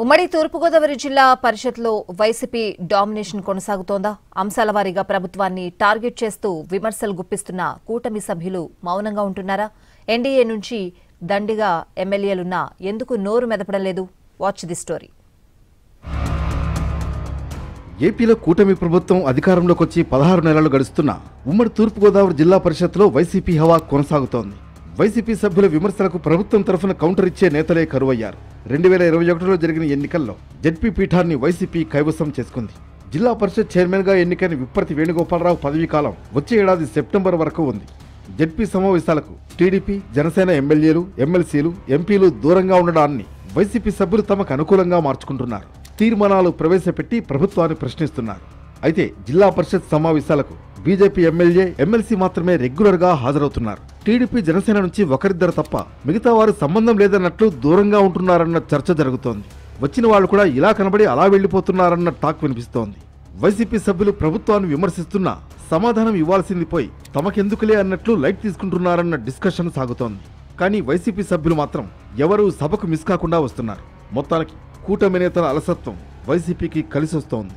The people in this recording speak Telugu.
ఉమ్మడి తూర్పుగోదావరి జిల్లా పరిషత్లో వైసీపీ డామినేషన్ కొనసాగుతోందా? అంశాల వారీగా ప్రభుత్వాన్ని టార్గెట్ చేస్తూ విమర్శలు గుప్పిస్తున్న కూటమి సభ్యులు మౌనంగా ఉంటున్నారా? ఎన్డీఏ నుంచి దండిగా ఎమ్మెల్యేలున్నా ఎందుకు నోరు మెదపడం లేదు? Watch the story. ఏపీలో కూటమి ప్రభుత్వం అధికారంలోకి వచ్చి 16 నెలలు గడుస్తున్నా ఉమ్మడి తూర్పుగోదావరి జిల్లా పరిషత్లో వైసీపీ హవా కొనసాగుతోంది. వైసీపీ సభ్యుల విమర్శలకు ప్రభుత్వం తరఫున కౌంటర్ ఇచ్చే నేతలే కరువయ్యారు. 2021లో జరిగిన ఎన్నికల్లో జెడ్పీ పీఠాన్ని వైసీపీ కైవసం చేసుకుంది. జిల్లా పరిషత్ చైర్మన్గా ఎన్నికైన విప్పర్తి వేణుగోపాలరావు పదవీ కాలం వచ్చే ఏడాది సెప్టెంబర్ వరకు ఉంది. జెడ్పీ సమావేశాలకు టీడీపీ, జనసేన ఎమ్మెల్యేలు, ఎమ్మెల్సీలు, ఎంపీలు దూరంగా ఉండడాన్ని వైసీపీ సభ్యులు తమకు అనుకూలంగా మార్చుకుంటున్నారు. తీర్మానాలు ప్రవేశపెట్టి ప్రభుత్వాన్ని ప్రశ్నిస్తున్నారు. అయితే జిల్లా పరిషత్ సమావేశాలకు బీజేపీ ఎమ్మెల్యే, ఎమ్మెల్సీ మాత్రమే రెగ్యులర్గా హాజరవుతున్నారు. టీడీపీ, జనసేన నుంచి ఒకరిద్దరు తప్ప మిగతా వారు సంబంధం లేదన్నట్లు దూరంగా ఉంటున్నారన్న చర్చ జరుగుతోంది. వచ్చిన వాళ్ళు కూడా ఇలా కనబడి అలా వెళ్లిపోతున్నారన్న టాక్ వినిపిస్తోంది. వైసీపీ సభ్యులు ప్రభుత్వాన్ని విమర్శిస్తున్నా సమాధానం ఇవ్వాల్సింది పోయి తమకెందుకులే అన్నట్లు లైట్ తీసుకుంటున్నారన్న డిస్కషన్ సాగుతోంది. కానీ వైసీపీ సభ్యులు మాత్రం ఎవరూ సభకు మిస్ కాకుండా వస్తున్నారు. మొత్తానికి కూటమి నేతల అలసత్వం వైసీపీకి కలిసొస్తోంది.